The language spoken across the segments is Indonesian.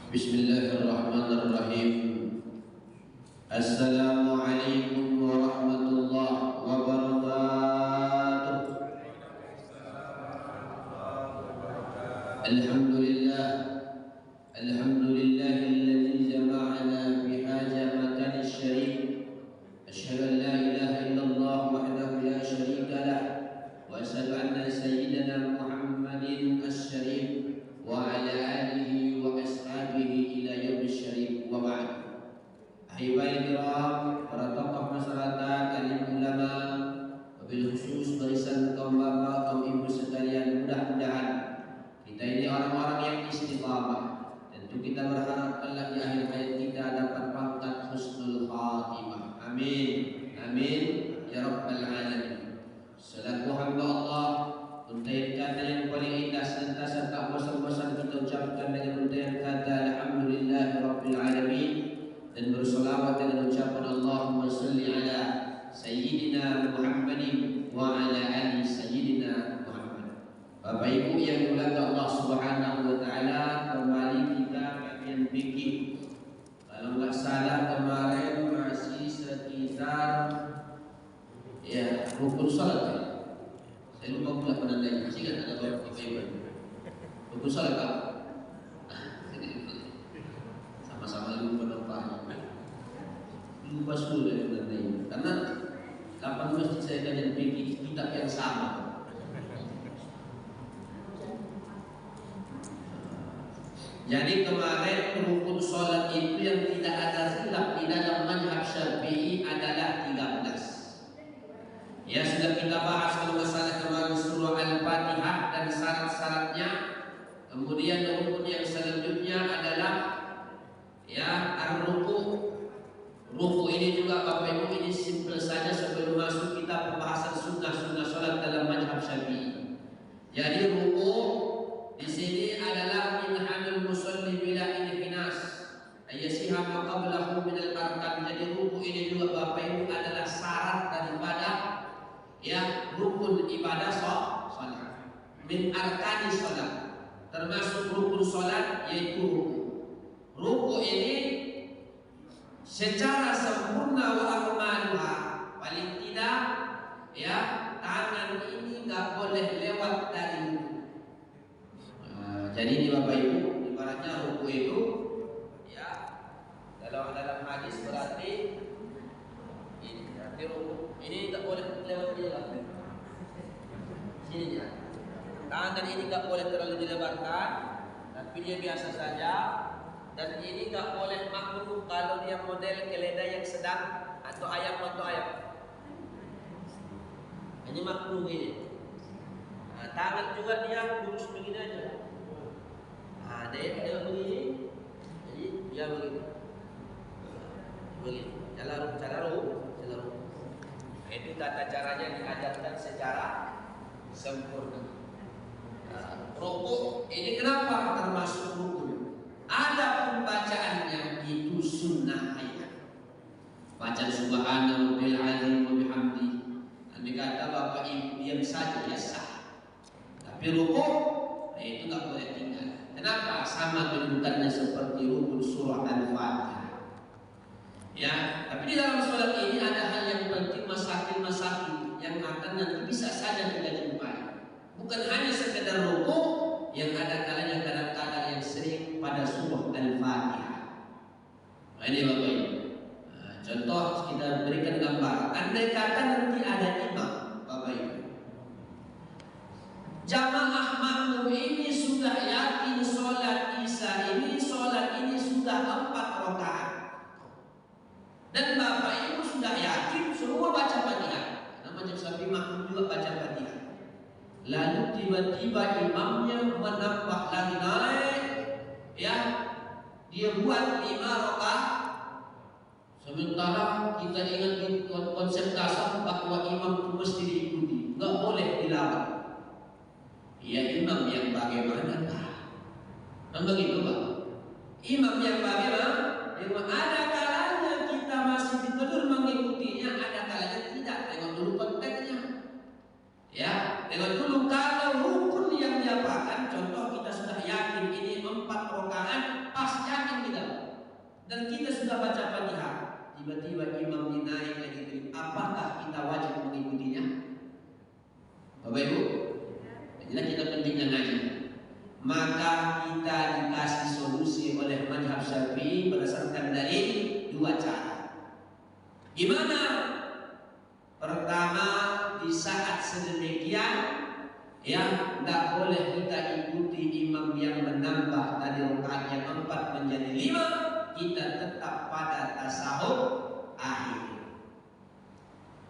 Bismillahirrahmanirrahim. Assalamualaikum warahmatullahi wabarakatuh. Alhamdulillah, alhamdulillahilladzi jama'ana fi hadza makanis syarif. Asyhadu an la ilaha illallah wahdahu la syarika lah wa asyhadu anna sayyidana Muhammadin asy-syarif wa ala alihi wa ashabihi ila yaumil syarif wa ba'd. Ahibai kiram, para tokoh masyarakat, alim ulama, wabil khusus barisan kaum bapak, kaum ibu sekalian, mudah-mudahan kita ini orang-orang yang istiqamah. Tentu kita berharap Allah di akhir hayat kita dapat pangkat husnul khatimah. Amin, amin ya rabbal alamin. Selaku hamba Allah, untayan kata yang paling indah senantiasa tak bosan-bosan kita ucapkan dengan untayan kata alhamdulillah rabbil alamin, dan bersolawat dengan ucapan Allahumma salli ala sayyidina Muhammadin wa ala ali sayyidina Muhammad. Bapak Ibu yang dimuliakan Allah Subhanahu wa taala, kembali kita kajian fikih. Kalau nggak salah kemarin masih sekitar rukun salat ya. Saya lupa pula penandanya. Masih kan ada Bapak Ibu? Rukun salat Pak. Sama-sama lupa nampaknya. Lupa sudah penandanya. Karena 8 masjid saya kajian fikih kitab yang sama. Jadi kemarin rukun salat itu yang tidak ada khilaf di dalam mazhab Syafi'i adalah 13. Ya, sudah kita bahas kalau masalah kemarin surah Al-Fatihah dan syarat-syaratnya. Kemudian rukun yang selanjutnya adalah ar-ruku. Ruku ini juga Bapak Ibu, ini simple saja sebelum masuk kita pembahasan sunnah-sunnah salat dalam mazhab Syafi'i. Jadi ruku di sini adalah minhanul musalli bila inhinas ayyasiha ma qablahu min al-arkan. Jadi ruku ini juga Bapak Ibu adalah syarat daripada rukun ibadah salat. Min arkani salat, termasuk rukun salat yaitu ruku. Ruku ini secara sempurna wa akmaluha, paling tidak tangan ini enggak boleh lewat dari ruku. Jadi ini Bapak Ibu, ibaratnya ruku itu dalam hadis berarti ini berarti ruku. Ini tak boleh lewat dia lah. Sini ya. Tangan ini tak boleh terlalu dilebarkan, tapi dia biasa saja. Dan ini tak boleh makruh kalau dia model keledai yang sedang atau ayam. Ini makruh ini. Tangan juga dia lurus begini aja. Dia begini, jadi dia begini. Cara ruku. Itu tata caranya diajarkan secara sempurna. Ruku ini kenapa termasuk rukun? Ada pembacaannya itu sunnah ayat. Baca subhanallahil azim wa bihamdi. Andai kata Bapak Ibu diam saja ya sah. Tapi ruku itu enggak boleh tinggal. Kenapa? Sama kedudukannya seperti rukun surah Al-Fatihah. Tapi di dalam sholat ini ada hal yang penting, masakin yang akan nanti bisa saja kita jumpai. Bukan hanya sekedar ruku, yang ada kalanya kadang-kadang yang sering pada surah Al-Fatihah. Ini Bapak Ibu. Contoh kita berikan gambar. Andai kata nanti ada imam, Bapak Ibu. Jamaah makmum ini sudah yakin sholat Isya ini sudah 4 rakaat. Dan Bapak Ibu sudah yakin semua baca Fatihah. Karena macam Syafi'i makmum juga baca Fatihah. Lalu tiba-tiba imamnya menambah lagi naik, dia buat 5 rakaat. Sementara kita ingat di konsep dasar bahwa imam itu mesti diikuti, nggak boleh dilawan. Imam yang bagaimana? Kan begitu Pak? Imam yang bagaimana? Ada kalanya kita masih ditegur mengikutinya, ada kalanya tidak. Tengok dulu konteksnya. Tengok dulu kalau rukun yang diapakan. Contoh kita sudah yakin ini 4 rakaat pas yakin kita dan kita sudah baca Fatihah, tiba-tiba imam dinaik lagi, apakah kita wajib mengikutinya? Bapak Ibu, jadi kita pentingnya ngaji. Maka kita dikasih solusi oleh mazhab Syafi'i berdasarkan dalil 2 cara. Gimana? Pertama, di saat sedemikian ya tidak boleh kita ikuti imam yang menambah dari rakaat yang 4 menjadi 5, kita tetap pada tasahud akhir.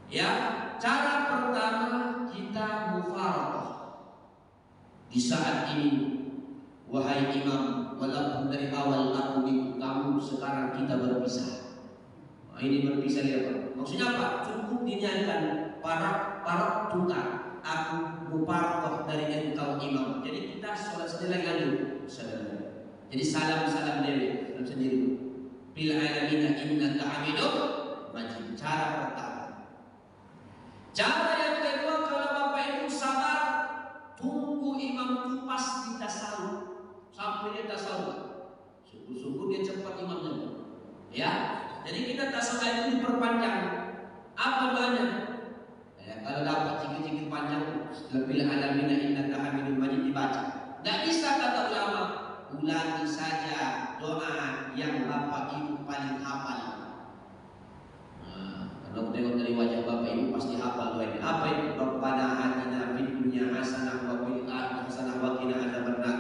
Ya, cara pertama kita mufaraqah. Di saat ini, wahai imam, walaupun dari awal aku ikut kamu, sekarang kita berpisah. Nah, ini berpisah dia Pak. Maksudnya apa? Cukup dinyanyikan para tukar. Aku mufaraqah dari engkau imam. Jadi kita sholat sendiri lanjut. Jadi salam dewi dalam sendiri. Bil alamin innaka hamidum majid. Cara pertama. Cara yang kedua, kalau Bapak Ibu sabar, tunggu imam itu pas di tasawuf sampai dia tasawuf. Syukur-syukur dia cepat imamnya. Ya, jadi kita tasawuf itu diperpanjang. Apa doanya? Ya, kalau dapat cikir-cikir panjang, lebih alamin innaka hamidum majid dibaca. Tidak bisa kata ulama, ulangi saja doa yang Bapak Ibu paling hafal. Kalau tengok dari wajah Bapak Ibu pasti hafal doa ini. Apa itu? Rabbana atina fid dunya hasanah wa fil akhirati hasanah wa qina adzabannar.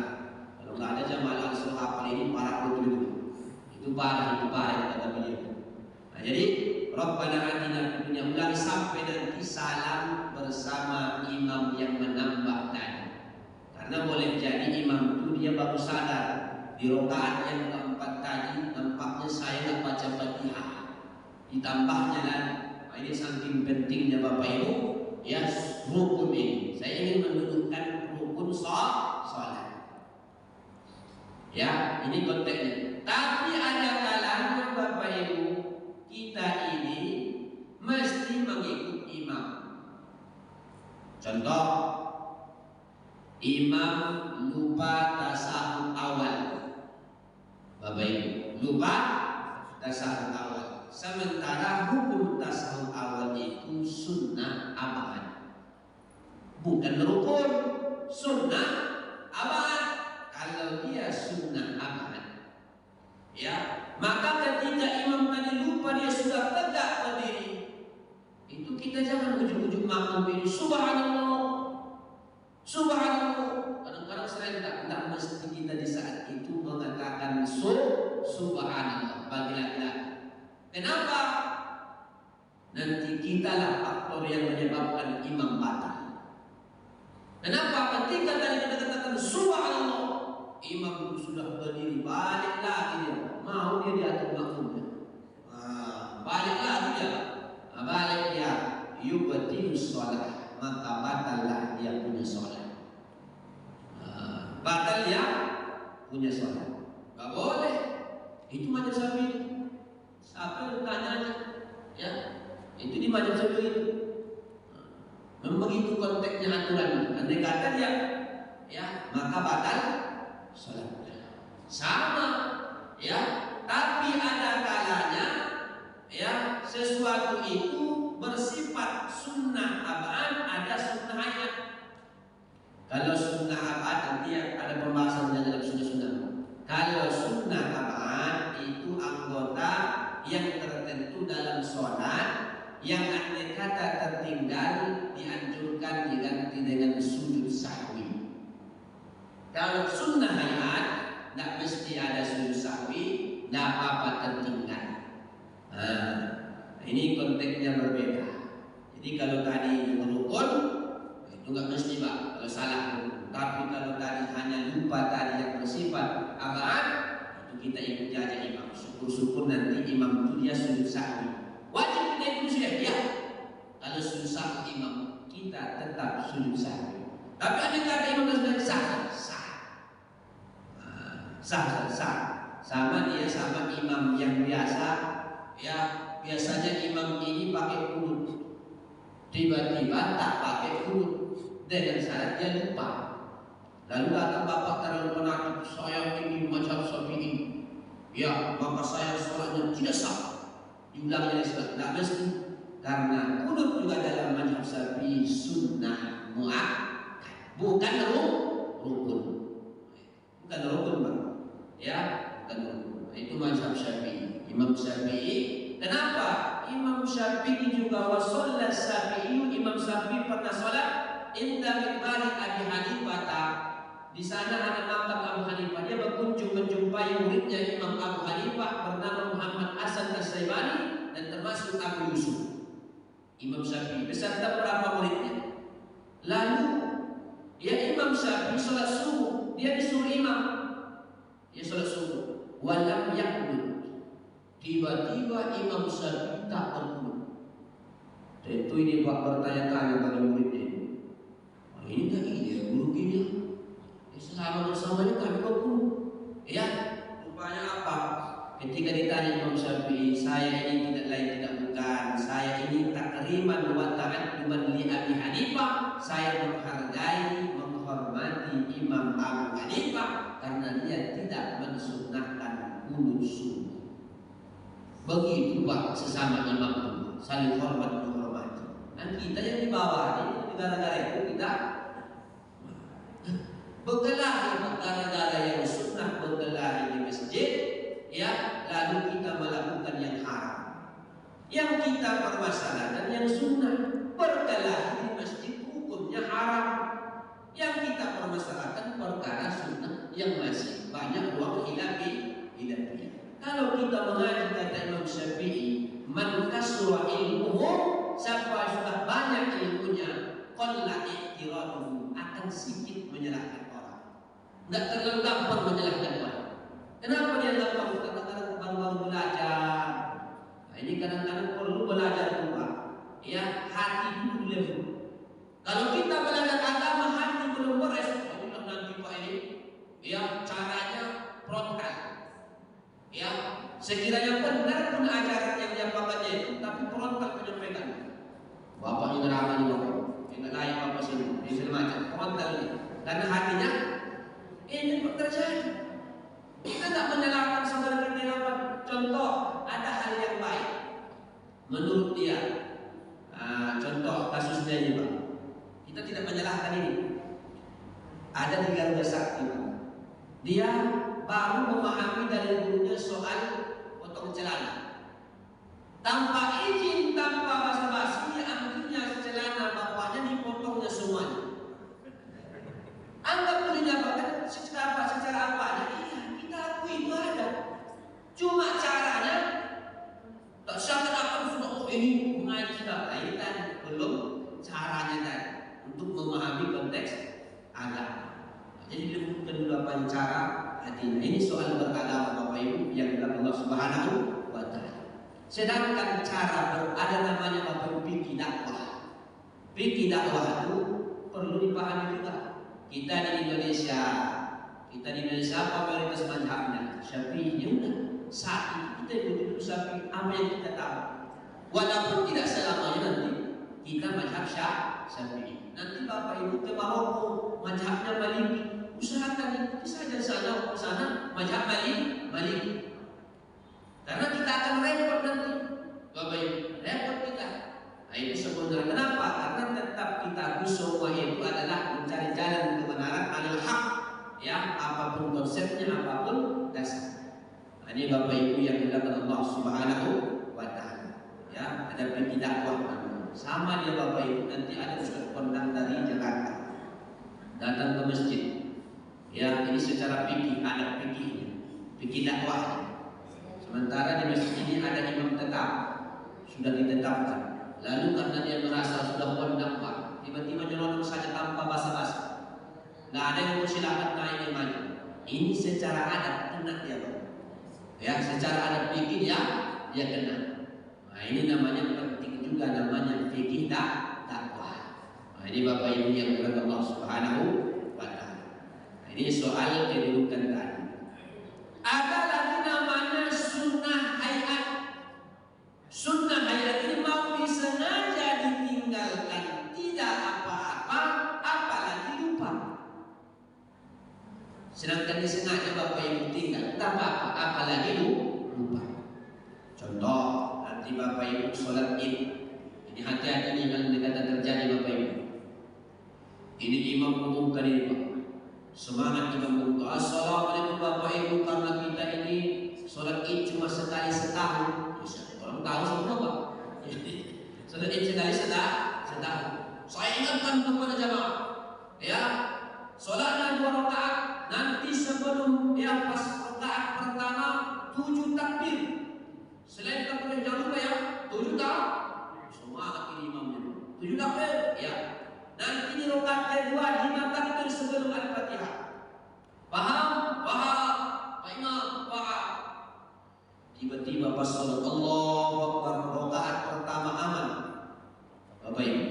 Kalau enggak ada jamaah langsung hafal ini parah betul. Itu parah kata beliau. Nah, jadi Rabbana atina fid dunya, ulangi sampai nanti salam bersama imam yang menambah tadi. Karena boleh jadi imam itu dia baru sadar di rakaat yang keempat tadi nampaknya saya enggak baca Fatihah. Ditambahnya dan ini saking pentingnya Bapak Ibu ya rukun ini. Saya ingin mendudukkan rukun salat. Ya, ini konteksnya. Tapi ada kalanya Bapak Ibu kita ini mesti mengikut imam. Contoh, imam lupa tasahud awal. Bapak Ibu lupa tasahud awal. Sementara hukum tasawuf awal itu sunnah abad, bukan rukun. Sunnah abad. Kalau dia sunnah abad, ya maka ketika imam tadi lupa dia sudah tegak berdiri, itu kita jangan ujuk-ujuk makmum ini subhanallah, subhanallah. Kadang-kadang selain tidak mesti kita di saat itu mengatakan subhanallah bagi laki-laki. Kenapa? Nanti kitalah faktor yang menyebabkan imam batal. Kenapa? Ketika tadi kita katakan subhanallah, imam itu sudah berdiri, balik lagi dia. Mau dia diatur makmumnya. Balik lagi dia. Balik dia. Yubatilu sholat, maka batallah dia punya sholat. Batal dia punya sholat. Gak boleh. Itu macam Syafi'i. Siapa yang tanya, ya itu di mazhab Syafi'i itu. Memang begitu konteksnya aturan. Andai kata dia, ya maka batal salat. Sama, ya. Tapi ada kalanya, ya sesuatu itu bersifat sunnah abad, ada sunnah ayat. Kalau sunnah abad nanti ada pembahasannya dalam sunnah-sunnah. Kalau sunnah abad itu anggota yang tertentu dalam sholat yang andai kata tertinggal dianjurkan diganti dengan sujud sahwi. Kalau sunnah hayat tidak mesti ada sujud sahwi, tidak apa-apa tertinggal. Ini konteksnya berbeda. Jadi kalau tadi rukun itu nggak mesti Pak, kalau salah. Tapi kalau tadi hanya lupa tadi yang bersifat abad, itu kita ikuti aja imam. Syukur-syukur nanti imam itu dia sujud sahwi. Wajib kita ikuti sudah ya. Kalau sujud sahwi imam, kita tetap sujud sahwi. Tapi ada kata imam sudah sah. Sama dia sama imam yang biasa. Ya biasanya imam ini pakai kunut. Tiba-tiba tak pakai kunut dengan syarat dia lupa. Lalu datang bapak terlalu penakut, saya ini Ya, maka saya sholatnya tidak sah. Diulangnya sholat, tidak mesti. Karena kunut juga dalam mazhab Syafi'i sunnah muakkad, bukan rukun. Bukan rukun, Bang. Ya, bukan rukun. Itu mazhab Syafi'i. Imam Syafi'i. Kenapa? Imam Syafi'i juga wasollat Syafi'i. Imam Syafi'i pernah sholat inda minbari Abi Hanifah. Di sana ada makam Abu Hanifah. Dia berkunjung menjumpai muridnya Imam Abu Hanifah bernama Muhammad Hasan As-Syaibani dan termasuk Abu Yusuf. Imam Syafi'i beserta beberapa muridnya. Lalu ya Imam Syafi'i sholat subuh, dia disuruh imam. Dia sholat subuh. Walam yakun. Tiba-tiba Imam Syafi'i tak berkunut. Tentu ini Pak bertanya-tanya pada muridnya. Ini tak iya guru ini. Selama bersamanya kami berkunut. Ya, rupanya apa? Ketika ditanya Imam Syafi'i, saya ini tidak lain tidak bukan, saya ini takriman wa ta'adduman li Abi Hanifah. Saya menghargai, menghormati Imam Abu Hanifah karena dia tidak mensunnahkan kunut subuh. Begitu Pak sesama imam itu, saling hormat menghormati. Dan kita yang di bawah ini negara-negara itu kita berkelahi negara-negara yang sunnah berkelahi di masjid. Ya, lalu kita melakukan yang haram. Yang kita permasalahkan yang sunnah, berkelahi di masjid hukumnya haram. Yang kita permasalahkan perkara sunnah yang masih banyak ruang khilafiyah. Kalau kita mengaji kata Imam Syafi'i, man kasura ilmuhu, siapa sudah banyak ilmunya, qalla i'tiraduhu, akan sedikit menyalahkan orang. Enggak terlalu gampang menyalahkan orang. Kenapa dia gampang? Kadang-kadang baru-baru belajar. Nah, ini kadang-kadang perlu belajar juga. Ya, hati dulu dulu. Kalau kita belajar agama hati belum beres, inilah nanti Pak ini. Ya, caranya frontal. Ya, sekiranya benar pun ajaran yang diapakannya itu, tapi frontal penyampaikan. Bapak ini neraka ini Bapak. Tidak lain Bapak sini. Ini semacam frontal ini. Karena hatinya ini terjadi. Kita tidak menyalahkan saudara kita apa. Contoh, ada hal yang baik menurut dia. Contoh kasusnya ini Pak. Kita tidak menyalahkan ini. Ada di Garuda Sakti Pak. Dia baru memahami dari gurunya soal potong celana. Tanpa izin, tanpa basa-basi, ambilnya celana bapaknya dipotongnya semuanya. Anggap dirinya bahkan secara apanya? Itu ada, cuma caranya tak seakan-akan sudah ini mengaji sudah lain tadi belum caranya tadi untuk memahami konteks agama. Jadi disebutkan dulu apa cara hatinya. Ini soal beragama Bapak Ibu yang dilakukan Allah Subhanahu wa Ta'ala. Sedangkan cara ada namanya Bapak Ibu fikih dakwah. Fikih dakwah itu perlu dipahami juga. Kita di Indonesia apa mayoritas mazhabnya Syafi'i, ya udah saat kita ikuti Syafi'i apa yang kita tahu, walaupun tidak selamanya nanti kita mazhab Syafi'i. Nanti Bapak Ibu ke Maroko mazhabnya Maliki, usahakan ikuti saja sana mazhab Maliki. Karena kita akan repot nanti Bapak Ibu, repot kita. Nah itu sebenarnya kenapa? Karena tetap kita semua itu adalah mencari jalan kebenaran alal haq. Ya, apapun konsepnya, apapun dasar. Nah, ini Bapak Ibu yang dilakukan Allah Subhanahu wa Ta'ala. Ya, ada fikih dakwah sama dia Bapak Ibu. Nanti ada ustaz kondang dari Jakarta datang ke masjid. Ya, ini secara fikih, ada fikihnya, fikih dakwah. Sementara di masjid ini ada imam tetap, sudah ditetapkan. Lalu karena dia merasa sudah kondang Pak, tiba-tiba nyelonong saja tanpa basa-basi. Nggak ada yang silakan naik maju. Ini secara adat kena dia Pak. Ya, secara adat fikih dia kena. Nah ini namanya penting juga, namanya fikih dakwah. Nah ini Bapak Ibu yang dimuliakan Allah Subhanahu wa Ta'ala. Nah, ini soal kedudukan tadi. Ada lagi namanya sunnah hayat. Sunnah hayat ini mau disengaja ditinggalkan, tidak apa-apa, apalagi lupa. Sedangkan disengaja Bapak Ibu tinggal, tambah apa? Apalagi lupa. Contoh, nanti Bapak Ibu sholat Id. Ini hati-hati nih yang dikata terjadi Bapak Ibu. Ini imam mengumumkan ini Pak. Semangat imam mengumumkan. Assalamualaikum Bapak Ibu, karena kita ini sholat Id cuma sekali setahun. Orang tahu semua Pak. Sholat Id sekali setahun. Saya ingatkan kepada jamaah, ya, sholatnya 2 rakaat. Nanti sebelum pas rakaat pertama 7 takbir. Selain takbir jangan lupa ya, 7 takbir. Semangat ini imamnya. 7 takbir, ya. Nanti di rakaat kedua 5 takbir sebelum Al-Fatihah. Paham? Paham. Pak Imam, paham. Tiba-tiba pas sholat Allahu Akbar, rakaat pertama aman. Bapak Ibu,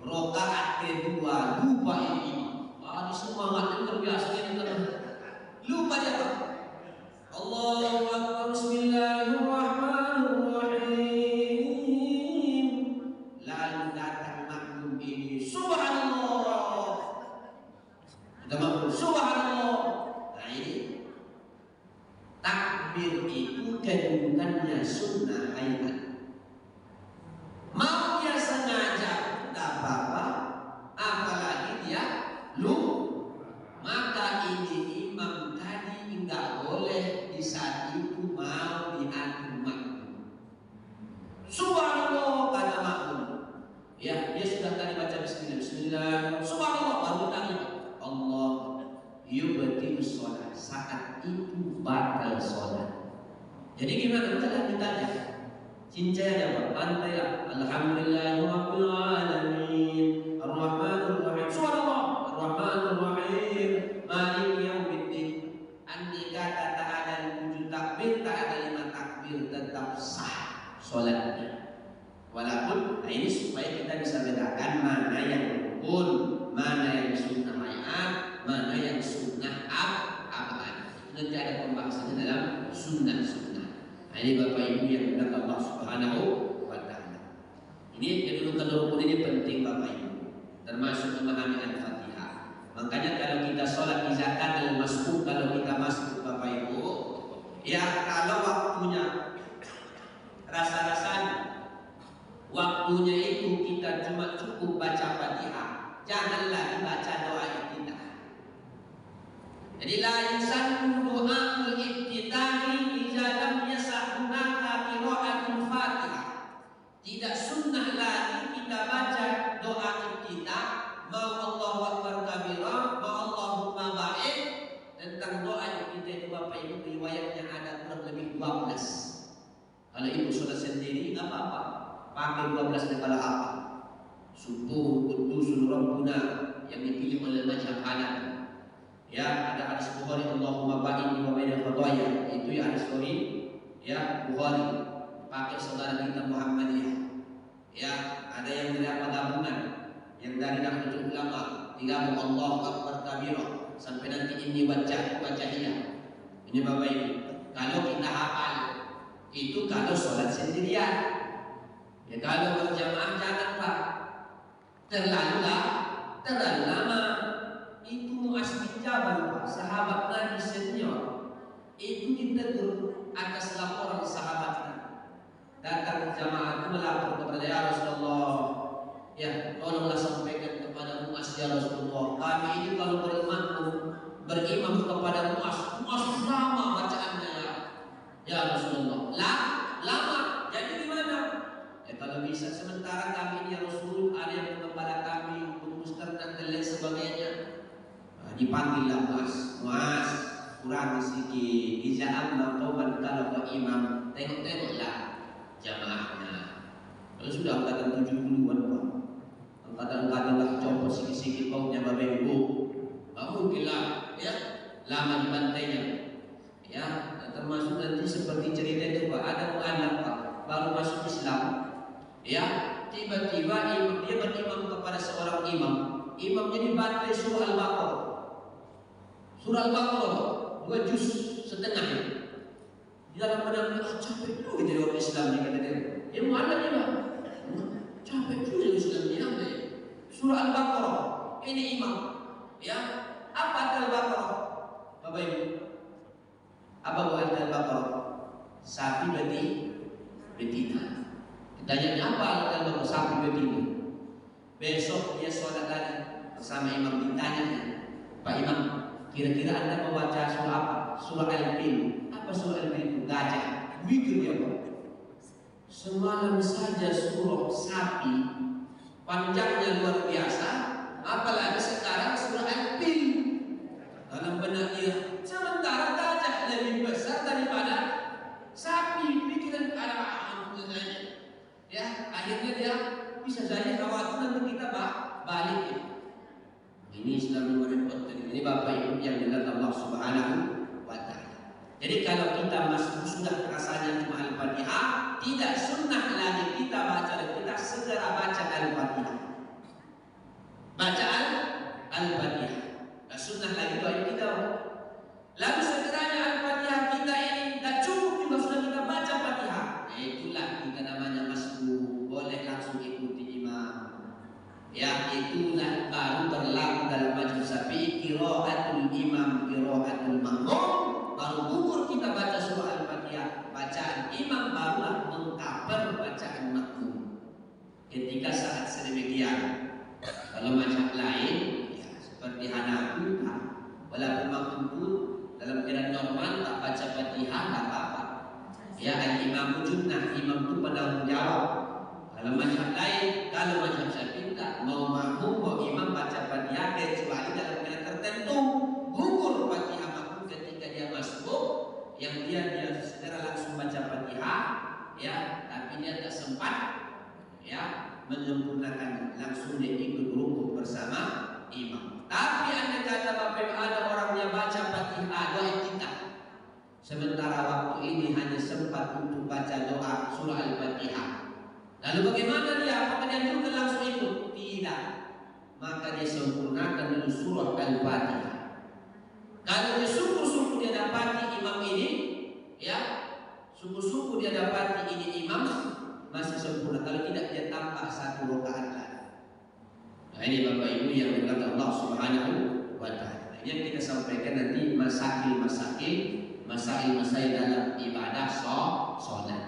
rakaat kedua lupa ini imam. Wah, ini semangatnya luar biasa ini teman. Lupa dia Pak. Allahu Akbar, Bismillahirrahmanirrahim. Lalu datang makmum ini, Subhanallah. Kita makmum, Subhanallah. Nah ini takbir itu kedudukannya sunnah ayat. Mau dia sengaja tidak apa-apa, apalagi dia maka ini imam tadi tidak boleh di saat itu mau diatur makmum. Subhanallah kata makmum. Ya, dia sudah tadi baca Bismillah, Subhanallah, baru tadi Allah yubtil sholat. Saat itu batal sholat. Jadi gimana? Kita lanjut cincai aja Pak, pantailah. Alhamdulillahirabbil alamin, Ar-Rahmanir Rahim. Subhanallah, Ar-Rahmanir Rahim, Maliki yaumiddin. Andai kata tak ada 7 takbir, tak ada 5 takbir, tetap sah sholatnya. Walaupun, nah ini supaya kita bisa bedakan mana yang rukun, mana yang sunnah ayat, mana yang sunnah abad. Nanti ada pembahasannya dalam sunnah. Nah, ini Bapak Ibu yang dimuliakan Allah Subhanahu wa Ta'ala. Ini kedudukan rukun ini penting Bapak Ibu, termasuk memahami Al-Fatihah. Makanya kalau kita sholat di zakat al-masbuk, kalau kita masuk Bapak Ibu, ya kalau waktunya rasa-rasanya waktunya itu kita cuma cukup baca Fatihah, jangan lagi baca doa iftitah. Jadi la yusannu du'aul iftitahi idza lam yasahunaka qira'atul Fatihah. Tidak sunnah lagi kita baca doa iftitah, mau Allahu Akbar kabira, mau Allahumma barik. Tentang doa iftitah itu Bapak Ibu riwayatnya ada kurang lebih 12. Kalau ibu sholat sendiri nggak apa-apa, pakai 12 daripada apa? Subuh, Qudusun Rabbuna yang dipilih oleh mazhab Hanafi. Ya, ada hadis Bukhari, Allahumma ba'inni wa baina khataaya. Itu ya hadis Bukhari, ya Bukhari. Pakai saudara kita Muhammadiyah. Ya, ada yang dari apa gabungan, yang dari Nahdlatul Ulama, digabung Allahu Akbar kabira sampai nanti ini wajahiyah. Ini Bapak Ibu, kalau kita hafal itu kalau sholat sendirian. Ya kalau berjamaah jangan Pak, terlalu lama. Itu Mu'adz bin Jabal Pak, sahabat Nabi senior, itu ditegur atas laporan sahabatnya. Datang jamaah itu melapor kepada ya Rasulullah, ya tolonglah sampaikan kepada Mu'adz ya Rasulullah, kami ini kalau berimam kepada Mu'adz lama bacaannya ya Rasulullah, lama. Jadi gimana? Ya kalau bisa, sementara kami ini ya Rasul, ada yang kepada kami untuk ternak dan lain sebagainya. Dipanggillah Mu'adz, kurang sedikit. Ija'am maqaman kalau ke imam, tengok-tengoklah jamaahnya. Kalau sudah angkatan 70-an Pak, angkatan lah copot sikit-sikit baunya Bapak Ibu, mungkinlah ya lama di bantainya. Ya, termasuk nanti seperti cerita itu Pak, ada mu'alaf Pak, baru masuk Islam. Ya, tiba-tiba dia berimam kepada seorang imam. Imamnya dibantai surah Al-Baqarah. Surah Al-Baqarah 2 juz setengah. Di dalam benar-benar capek juga jadi orang Islam ni kata dia. Ya mu'alaf ni Pak, capek juga Islam ni. Surah Al-Baqarah. Ini imam. Ya, apa Al-Baqarah? Bapak Ibu, Apa buat Al-Baqarah? Sapi betina. Ditanya apa Al-Baqarah? Sapi betina. Besok dia sholat lagi bersama imam, ditanya, Pak Imam, kira-kira Anda membaca surah apa? Surah Al-Fil. Apa surah Al-Fil? Gajah. Mikir dia, Pak. Semalam saja surah sapi panjangnya luar biasa, apalagi sekarang surah Al-Fil. Dalam benak dia, sementara gajah lebih besar daripada sapi. Pikiran ya, akhirnya dia bisa saja khawatir nanti kita balik ya. Ini Islam merepotkan. Ini Bapak Ibu yang dilakukan Allah Subhanahu wa Ta'ala. Jadi kalau kita masuk sudah rasanya cuma Al-Fatihah, tidak sunnah lagi kita baca, dan kita segera baca Al-Fatihah. Baca Al-Fatihah. Tidak sunnah lagi doa kita. Lalu segeranya Al-Fatihah kita ini tidak cukup juga sudah kita baca Fatihah. Nah, itulah kita namanya masbuk. Boleh langsung ikuti imam. Ya, itulah baru berlaku dalam majlis sapi. Qiraatul imam, qiraatul makmum. Baru gugur kita baca surah Al-Fatihah. Bacaan imam barulah mengcover bacaan makmum. Ketika saat sedemikian, kalau mazhab lain, ya, seperti Hanafi, walaupun makmum pun dalam keadaan normal tak baca Fatihah, tak apa-apa. Ya, al-imam junnah, imam itu penanggung jawab. Kalau mazhab lain, kalau mazhab Syafi'i tidak, mau makmum mau imam baca Fatihah kecuali dalam keadaan tertentu. Gugur Fatihah makmum ketika dia masbuk, yang dia segera langsung baca Fatihah, ya, tapi dia tak sempat, ya, menyempurnakan, langsung dia ikut rukuk bersama imam. Tapi andai kata Bapak ada orangnya baca Fatihah doa iftitah, sementara waktu ini hanya sempat untuk baca doa surah Al-Fatihah. Lalu bagaimana dia? Apakah dia juga langsung ikut? Tidak. Maka dia sempurnakan dulu surah Al-Fatihah. Kalau dia sungguh-sungguh dia dapati imam ini, ya, sungguh-sungguh dia dapati ini imam, masih sempurna. Kalau tidak dia tambah satu rakaat lagi. Nah, ini Bapak Ibu yang dimuliakan Allah Subhanahu wa Ta'ala. Ini yang kita sampaikan nanti masail dalam ibadah sholat.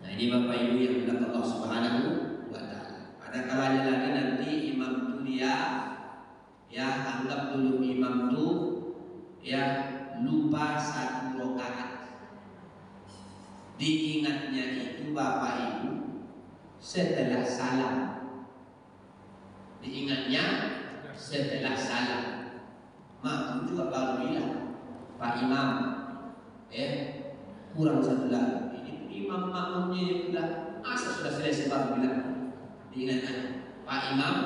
Nah, ini Bapak Ibu yang dimuliakan Allah Subhanahu wa Ta'ala. Ada kalanya lagi nanti imam itu dia, ya, anggap dulu imam itu, ya, lupa satu rakaat. Diingatnya itu Bapak Ibu setelah salam. Diingatnya setelah salam. Makmum juga baru bilang, Pak Imam, kurang satu lagi. Imam makmumnya yang bilang, masa sudah selesai baru bilang. Diingatkan, Pak Imam,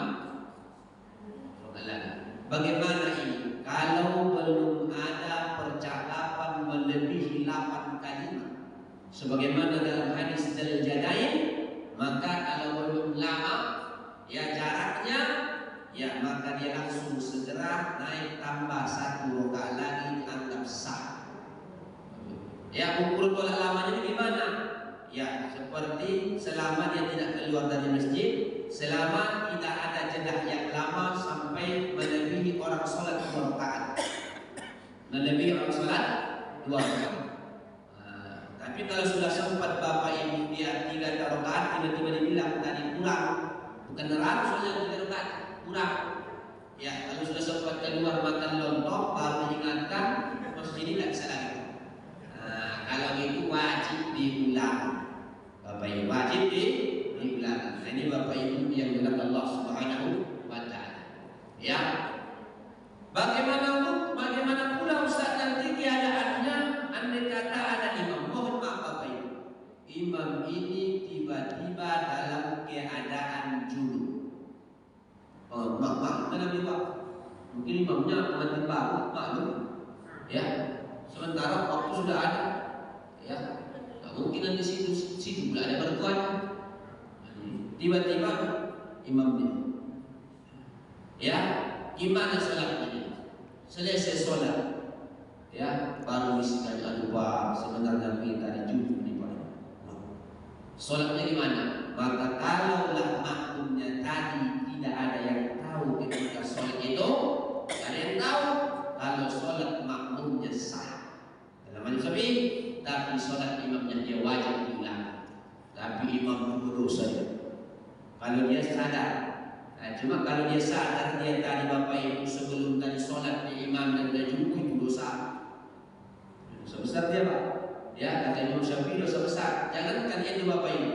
bagaimana ini? Kalau belum ada percakapan melebihi 8 kalimat, sebagaimana dalam hadis Al-Jadain, maka kalau belum lama, ya, jaraknya, ya, maka dia langsung segera naik tambah satu rakaat lagi, dianggap sah. Ya, ukur tolak lamanya gimana? Ya, seperti selama dia tidak keluar dari masjid, selama tidak ada jeda yang lama sampai melebihi orang sholat 2 rakaat. Melebihi orang sholat 2 rakaat. Tapi kalau sudah sempat Bapak Ibu dia 3 rakaat, tiba-tiba dibilang tadi kurang, bukan neraka soalnya 3 rakaat kurang. Ya, kalau sudah sempat keluar makan lontong, baru diingatkan, masjid ini tidak bisa lagi. Kalau itu wajib diulang, Bapak Ibu, wajib diulang. Nah, ini Bapak Ibu yang dimuliakan Allah Subhanahu wa Ta'ala. Ya, bagaimana pula Ustaz nanti keadaannya andai kata ada imam? Mohon maaf Bapak Ibu, imam ini tiba-tiba dalam keadaan junub. Maklum kan Nabi Pak, mungkin imamnya pengantin baru, maklum, ya. Sementara waktu sudah ada, ya, mungkin nanti situ pula ada mertuanya. Tiba-tiba imamnya, ya, gimana sholatnya? Selesai sholat, ya, baru bisikan lupa sebenarnya kita dijunjung di mana. Sholatnya gimana? Maka kalaulah makmumnya tadi tidak ada yang tahu ketika sholat itu, ada yang tahu kalau sholat makmumnya sah. Dalam hadis kali sholat imamnya dia wajib diulang. Tapi imam dulu saja. Kalau dia sadar, cuma kalau dia sadar dia tadi Bapak Ibu sebelum tadi sholat di imam dan dia jumpa itu dosa. Dosa besar dia Pak. Ya kata Imam Syafi'i dosa besar. Jangankan itu Bapak Ibu.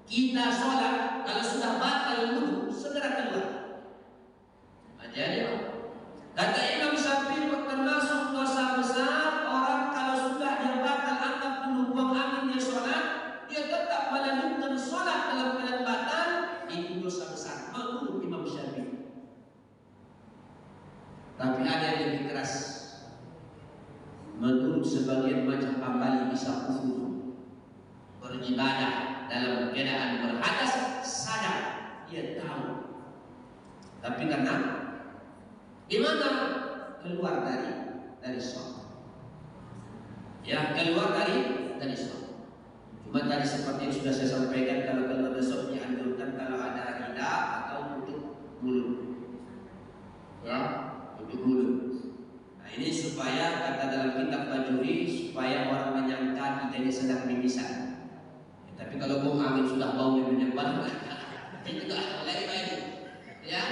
Kita sholat kalau sudah batal wudu segera keluar. Jadi Pak. Kata Imam Syafi'i termasuk dosa besar orang kalau sudah dia batal anggap dulu buang angin dia sholat, dia tetap melanjutkan sholat dalam keadaan batal, itu dosa besar menurut Imam Syafi'i. Tapi ada yang lebih keras. Menurut sebagian macam Hambali bisa kufur beribadah dalam keadaan berhadas, sadar dia tahu. Tapi karena di mana keluar dari sholat, ya keluar dari sholat. Cuma tadi seperti yang sudah saya sampaikan, kalau keluar dari sholat dianjurkan kalau ada lidah atau tutup mulut, ya tutup mulut. Nah ini supaya kata dalam kitab Bajuri supaya orang menyangka kita ini sedang mimisan. Ya, tapi kalau buang angin sudah bau menyebar, itu tidak boleh lagi, ya.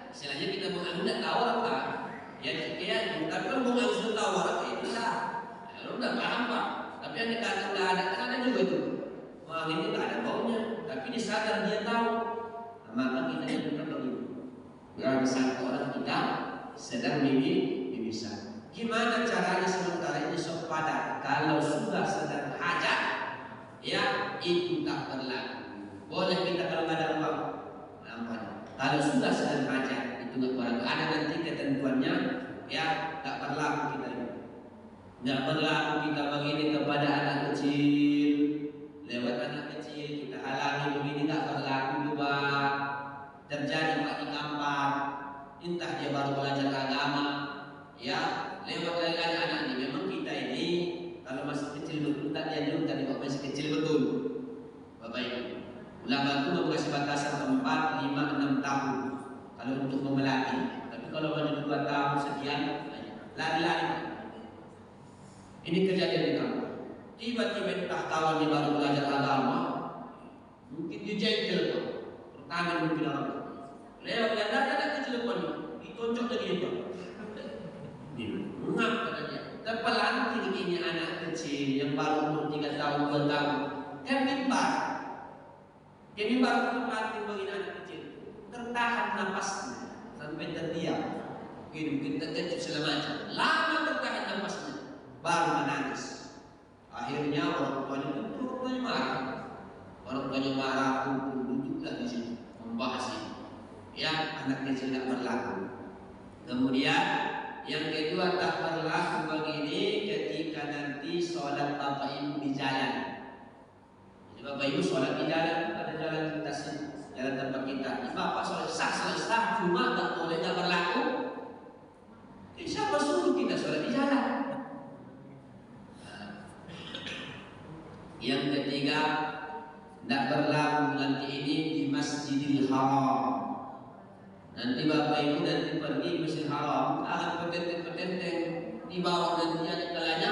Istilahnya kita buang angin tidak tahu apa. Ya, tapi kalau buang angin sudah tahu apa itu lah. Ya, udah paham Pak. Tapi yang dikata nggak ada juga itu. Buang angin itu nggak ada baunya, tapi dia sadar dia tahu. Nah, maka kita juga begitu. Jangan disangka orang kita sedang mimisan. Gimana caranya sementara ini sok padat? Kalau sudah sedang hajat, ya itu tak berlaku. Boleh kita kalau nggak ada uang, kalau sudah sedang hajat itu nggak berlaku. Ada nanti ketentuannya, ya tak berlaku kita ini. Nggak berlaku kita begini kepada anak kecil, lewat anak kecil kita halangi begini nggak berlaku juga. Terjadi Pak di kampung, entah dia baru belajar agama, ya lewat dari anak ini. Memang kita ini kalau masih kecil betul tak dianjurkan kalau masih kecil betul. Bapak Ibu, ulama itu mengasih batasan tempat 5-6 tahun kalau untuk memelatih. Tapi kalau baru 2 tahun sekian, lari-lari. Ini kejadian di kampung. Tiba-tiba entah kawan dia baru belajar agama, mungkin dia jengkel tuh, pertama mungkin orang lewat ada kecil depan ini, ditonjok lagi dia. Ngap katanya. Terpelanting ini anak kecil yang baru umur 3 tahun 2 tahun. Kan mimbar. Dia mimbar terpelanting bagi anak kecil. Tertahan napasnya sampai terdiam. Mungkin terkejut segala macam. Lama tertahan napasnya, baru menangis. Akhirnya orang tuanya marah. Orang tuanya marah pun duduklah di sini membahas ini. Ya anak kecil tidak berlaku. Kemudian yang kedua tak berlaku begini ketika nanti sholat Bapak Ibu di jalan. Jadi Bapak Ibu sholat di jalan, ada jalan kita sini, jalan tempat kita. Bapak sholat sah, cuma tak boleh tak berlaku. Siapa suruh kita sholat di jalan? Yang ketiga tidak berlaku nanti ini di Masjidil Haram. Nanti Bapak Ibu nanti pergi Masjidil Haram, akan petenteng di bawah nanti ada kalanya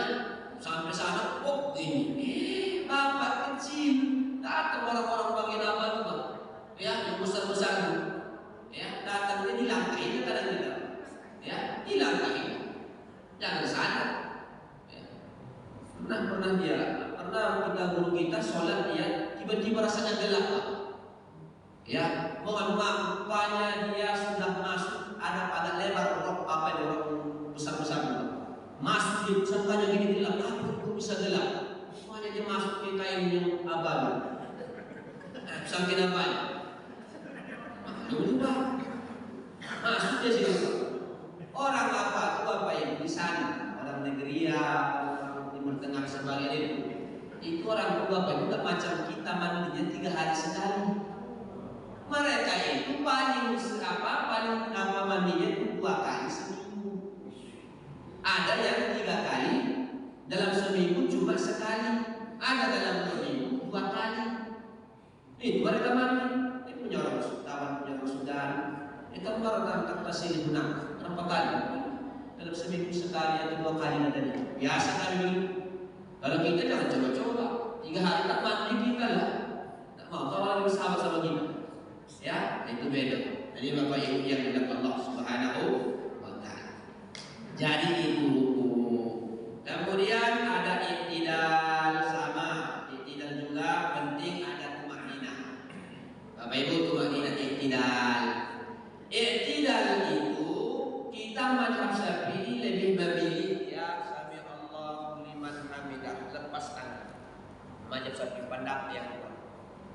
sampai sana, oh ini, Bapak kecil, datang orang-orang bagian apa tu Bang? Ya, yang besar-besar tu, ya datang dia dilangkahi kadang kita, ya dilangkahi, jangan sadar. Ya. Pernah kita guru kita sholat dia tiba-tiba rasanya gelap Pak. Ya, mohon maaf, rupanya dia sudah masuk ada pada lebar rok apa yang orang besar-besar itu. Masuk di sangkanya gini gelap, kok bisa gelap? Rupanya dia masuk ke kain yang abadi. Saking apa? Dulu Pak, masuk dia situ. Orang apa? Itu apa yang di sana? Orang negeri ya, orang Timur Tengah sebagainya itu orang tua Bapak juga macam kita mandinya 3 hari sekali. Mereka itu paling mandinya itu 2 kali seminggu. Ada yang 3 kali dalam seminggu cuma sekali. Ada dalam seminggu 2 kali. Itu mereka mandi. Ini punya orang Sultan, punya orang Sudan. Itu orang tak kasih benang berapa kali? Dalam seminggu sekali atau 2 kali adanya. Biasa kali. Kalau kita jangan Mazhab Syafi'i pendapat yang kuat.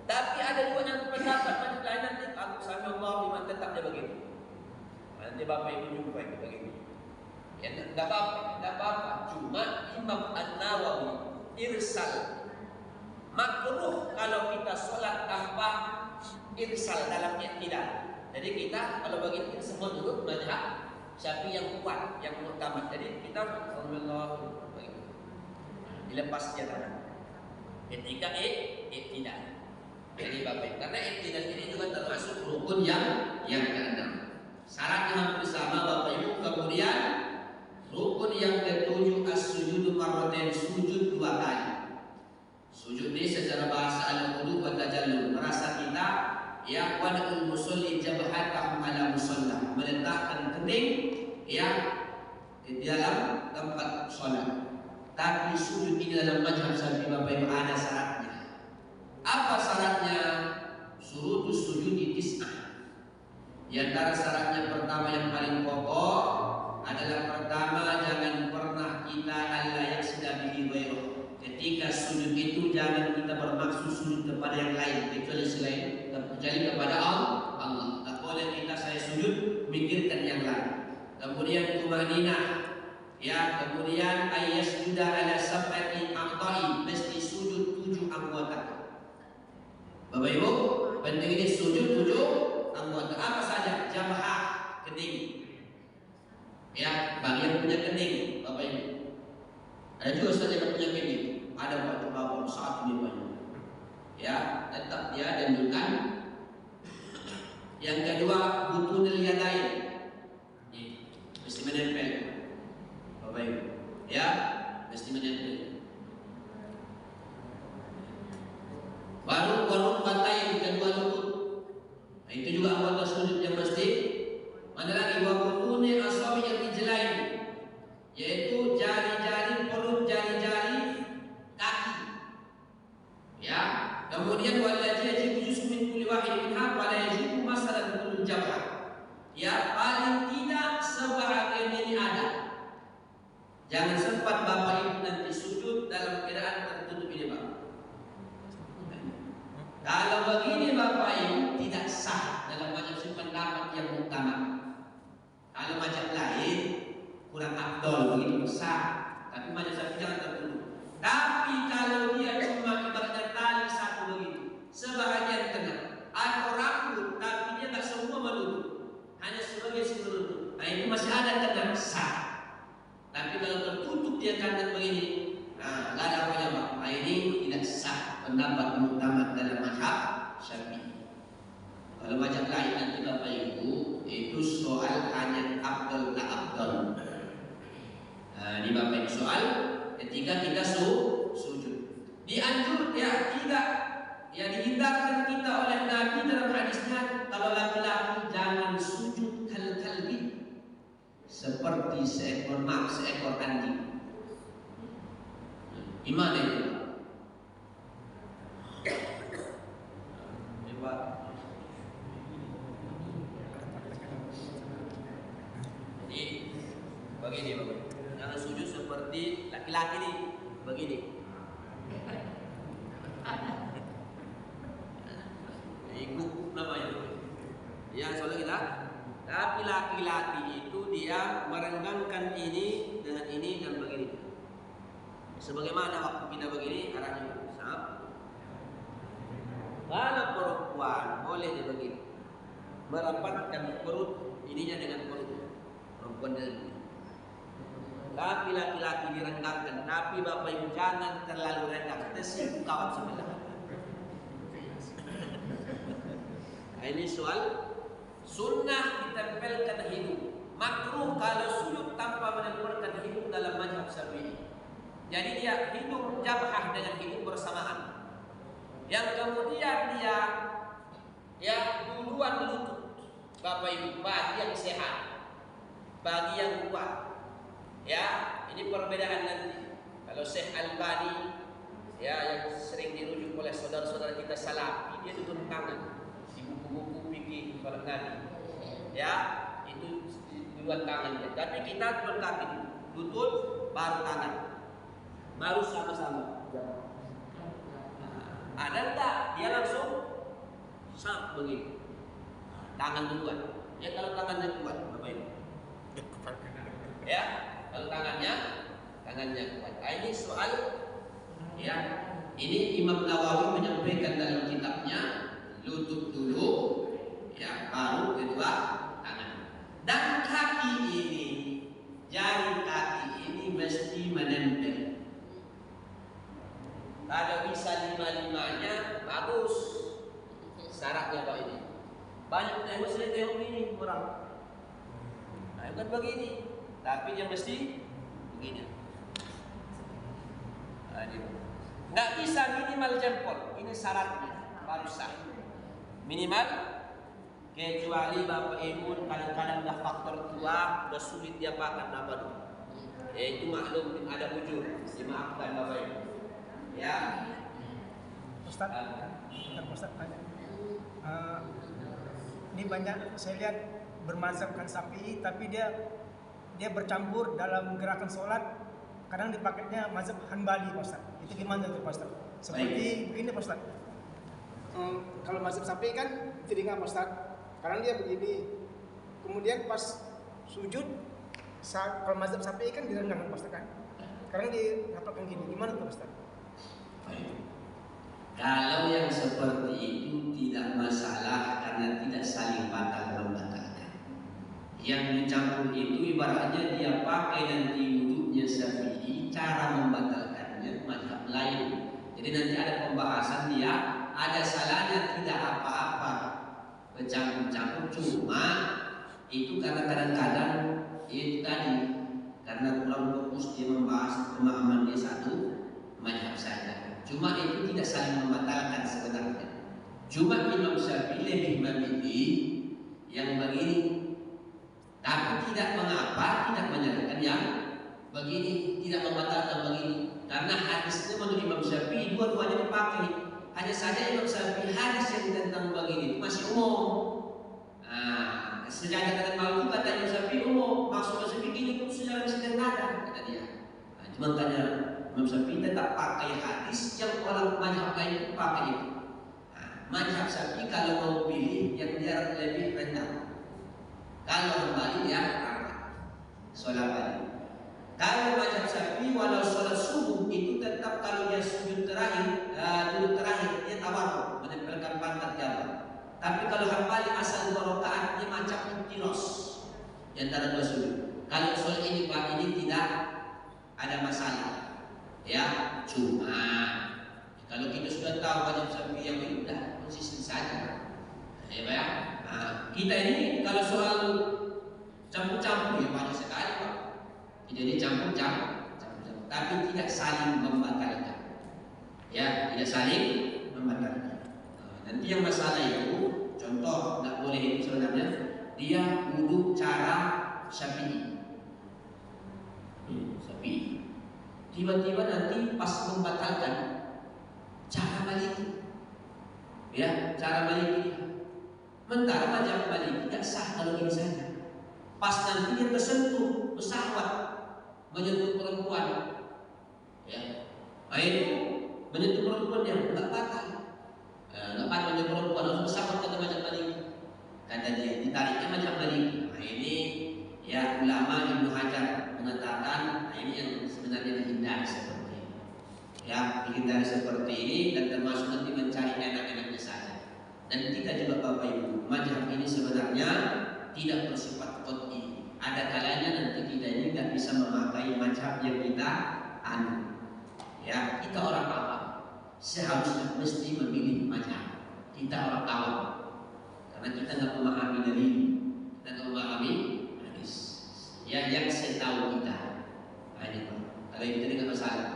Tapi ada juga yang pendapat mazhab lain nanti aku sami Allah liman tetap dia begitu. Nanti Bapak Ibu jumpa itu begitu. Ya enggak apa-apa. Cuma Imam An-Nawawi irsal. Makruh kalau kita sholat tanpa irsal dalam i'tidal. Jadi kita kalau begini semua duduk mazhab Syafi'i yang kuat, yang utama. Jadi kita alhamdulillah begitu. Dilepas dia tangan. Ketika i'tidal. Jadi Bapak, karena i'tidal ini juga termasuk rukun yang keenam. Syaratnya hampir sama Bapak Ibu. Kemudian rukun yang ketujuh as-sujudu marratain, sujud 2 kali. Sujud ini secara bahasa al-qudud wa tajallul, merasa kita ya wadul musalli jabhatahu ala musalla, meletakkan kening ya di dalam tempat salat. Tapi sujud ini dalam mazhab Syafi'i Bapak Ibu ada syaratnya. Apa syaratnya? Surutus sujudi tis'ah. Di antara syaratnya pertama yang paling pokok adalah pertama jangan pernah kita alla yaksida bihi ghairuh. Ketika sujud itu jangan kita bermaksud sujud kepada yang lain kecuali selain kepada Allah. Tak boleh kita saya sujud mikirkan yang lain. Kemudian tumaninah, ya, kemudian ayyasjuda ala sab'ati a'dha'i, mesti sujud 7 anggota. Bapak Ibu, penting ini sujud 7 anggota. Apa saja? Jabhah, kening. Ya, bagi yang punya kening, Bapak Ibu. Ada juga saja yang punya kening. Ada bapak saat ini banyak. Ya, tetap dia dianjurkan. Yang kedua, butunil yadain. Mesti menempel. Bapak Ibu, ya, mesti menempel. Baru kata yang kedua lutut. Nah, itu juga anggota sujud yang mesti. Mana lagi wabutuni asabi yang dijelain, yaitu jari-jari perut, jari-jari kaki. Ya, kemudian walaji yajibu juz'un min kulli wahid minha wa la yajibu masalan kullu jabhah. Ya, paling tidak sebahagian ini ada. Jangan sempat Bapak Ibu nanti sujud dalam keadaan tertutup ini, Pak. Kalau begini Bapak Ibu tidak sah dalam mazhab pendapat yang utama. Kalau mazhab lain kurang afdol begitu sah, tapi mazhab Syafi'i jangan tertutup. Tapi kalau dia cuma ibaratnya tali satu begitu, sebahagian kena atau rambut, tapi dia tak semua menutup, hanya sebagai menutup. Nah itu masih ada kena sah. Tapi kalau tertutup dia kandang begini, nah nggak ada apa-apa. Nah ini tidak sah pendapat utama dalam mazhab Syafi'i. Kalau mazhab lain nanti Bapak Ibu itu soal hanya afdal tak afdal. Nah, di Bapak Ibu soal ketika kita sujud. Dianjur ya tidak ya dihindarkan kita oleh Nabi dalam hadisnya kalau laki-laki jangan sujud kal-kalbi seperti seekor anjing. Gimana itu? Jadi begini Bapak, jangan sujud seperti laki-laki nih, begini. Ikut namanya. Ya soalnya kita. Tapi laki-laki itu dia merenggangkan ini dengan ini dan begini. Sebagaimana waktu kita begini arahnya sama. Kalau perempuan boleh dia begini, merapatkan perut ininya dengan perut perempuan dan ini. Tapi laki-laki direnggangkan. Tapi Bapak Ibu jangan terlalu renggang. Tersinggung kawan sebelah. Nah, ini soal sunnah ditempelkan hidung. Makruh kalau sujud tanpa menempelkan hidung dalam mazhab Syafi'i. Jadi dia hidung jabhah dengan hidung bersamaan. Yang kemudian dia ya duluan lutut. Bapak Ibu bagi yang sehat, bagi yang kuat. Ya, ini perbedaan nanti. Kalau Syekh Albani ya yang sering dirujuk oleh saudara-saudara kita Salafi, dia turun tangan di buku-buku fikih salat Nabi. Ya, itu duluan tangannya. Tapi kita duluan kaki, lutut baru tangan. Baru sama-sama. Ada enggak? Dia langsung sap begini. Tangan duluan. Ya kalau tangannya kuat, Bapak Ibu. Ya, kalau tangannya kuat. Nah, ini soal ya. Ini Imam Nawawi menyampaikan dalam kitabnya, lutut dulu, ya baru kedua tangan. Dan kaki ini, jari kaki ini mesti menempel. Kalau bisa lima-limanya bagus. Syaratnya Pak ini. Banyak yang mesti tengok ini kurang. Nah, bukan begini, tapi yang mesti begini. Nah, nggak bisa minimal jempol. Ini syaratnya baru sah. Minimal, kecuali Bapak Ibu kadang-kadang dah faktor tua, udah sulit dia pakai apa dulu. Itu maklum ada bujur. Dimaafkan Bapak Ibu. Ya. Ustaz tanya. Ini banyak saya lihat bermazhabkan Syafi'i, tapi dia bercampur dalam gerakan sholat. Kadang dipakainya mazhab Hanbali, Pak Ustaz. Itu gimana tuh, Pak Ustaz? Seperti begini, Pak Ustaz. Kalau mazhab Syafi'i kan telinga, Pak Ustaz. Kadang dia begini. Kemudian pas sujud, kalau mazhab Syafi'i kan direndahkan, Pak Ustaz kan. Kadang dirapatkan gini. Gimana tuh, Pak Ustaz? Kalau yang seperti itu tidak masalah karena tidak saling batal membatalkan. Yang dicampur itu ibaratnya dia pakai nanti wudhunya Syafi'i, cara membatalkannya mazhab lain. Jadi nanti ada pembahasan dia, ada salahnya tidak apa-apa bercampur-campur, cuma itu karena kadang-kadang itu tadi karena kurang fokus dia membahas pemahaman dia satu mazhab saja. Cuma itu tidak saling membatalkan sebenarnya. Cuma Imam Syafi'i lebih memilih yang begini, tapi tidak mengapa tidak menyatakan yang begini, tidak membatalkan begini. Karena hadisnya menurut Imam Syafi'i dua-duanya dipakai. Hanya saja Imam Syafi'i hadis yang tentang begini itu masih umum. Nah, sejarah kata malu kata Imam Syafi'i umum, maksud Imam Syafi'i ini pun sejarah masih ada kata dia. Nah, cuma tanya Imam Syafi'i tetap pakai hadis yang orang mazhab lain itu pakai itu. Nah, mazhab Syafi'i kalau mau pilih yang dia lebih rendah. Kalau kembali dia sholat balik. Kalau mazhab Syafi'i walau sholat subuh itu tetap kalau dia sujud terakhir, duduk terakhir dia tawadhu, menempelkan pantat ke bawah. Tapi kalau Hambali asal 2 rakaat dia macam tiros di antara 2 sujud. Kalau sholat ini Pak ini tidak ada masalah. Ya, cuma kalau kita sudah tahu mazhab Syafi'i yang ini sudah konsisten saja. Ya, Pak ya. Nah, kita ini kalau soal campur-campur ya banyak sekali Pak. Jadi campur-campur, tapi tidak saling membatalkan. Ya, tidak saling membatalkan. Nah, nanti yang masalah itu, contoh nggak boleh itu sebenarnya dia wudhu cara Syafi'i. Syafi'i. Tiba-tiba nanti pas membatalkan cara Maliki, ya cara Maliki, mentara mazhab Maliki tidak sah kalau ini saja. Pas nanti dia tersentuh bersahwat menyentuh perempuan, ya, itu menyentuh perempuan yang nggak batal, nggak batal menyentuh perempuan harus bersahwat kata mazhab Maliki. Kata dia ditariknya mazhab Maliki. Nah ini ya ulama Ibnu Hajar mengatakan, nah ini yang sebenarnya dihindari seperti ini. Ya, dihindari seperti ini dan termasuk nanti mencari enak-enaknya saja. Dan kita juga Bapak Ibu, mazhab ini sebenarnya tidak bersifat qat'i. Ada kalanya nanti kita ini nggak bisa memakai mazhab yang kita anut. Ya, kita orang awam seharusnya mesti memilih mazhab. Kita orang awam karena kita nggak memahami dalil dan memahami hadis. Ya, yang saya tahu kita. Nah, ini Pak. Kalau itu tidak masalah.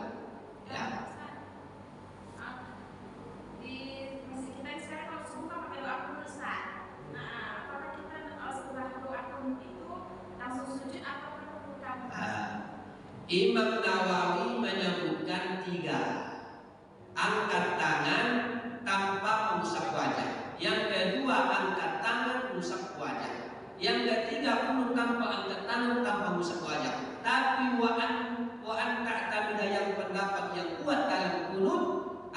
Ya. Di masjid kita sekarang kalau subuh pakai doa penulisan. Nah, apakah kita setelah doa itu langsung sujud atau perlu Imam Nawawi menyebutkan 3. Angkat tangan tanpa mengusap wajah. Yang kedua angkat tangan mengusap wajah. Yang ketiga kunut tanpa angkat tangan tanpa mengusap wajah. Tapi wa an ta'tamida yang pendapat yang kuat dalam kunut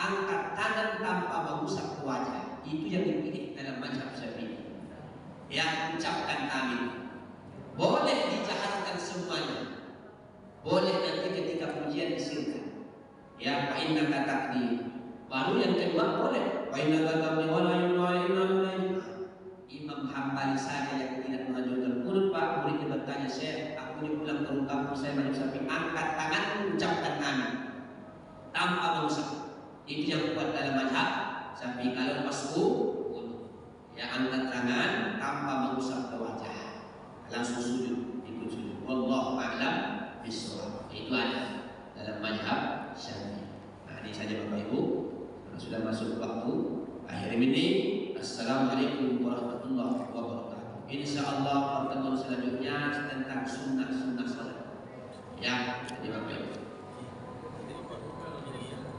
angkat tangan tanpa mengusap wajah. Itu yang dipilih dalam mazhab Syafi'i. Yang ucapkan amin. Boleh dijaharkan semuanya. Boleh nanti ketika pujian disirkan. Ya, fa innaka taqdi. Baru yang kedua boleh. Fa innaka taqdi wa la ilaha Imam Hambali saja yang tidak mengajukan mulut, Pak. Muridnya bertanya, Syekh, aku ini pulang ke kampung saya mazhab Syafi'i, angkat tangan ucapkan amin tanpa mengusap. Itu yang kuat dalam mazhab Syafi'i. Kalau masuk ya angkat tangan tanpa mengusap ke wajah, langsung sujud, ikut sujud. Wallahu a'lam bishawab. Itu ada dalam mazhab Syafi'i. Nah, ini saja Bapak Ibu. Karena sudah masuk waktu akhir ini. Assalamualaikum warahmatullahi wabarakatuh. Insyaallah pertemuan selanjutnya tentang sunnah-sunnah salat. Ya, jadi Bapak Ibu.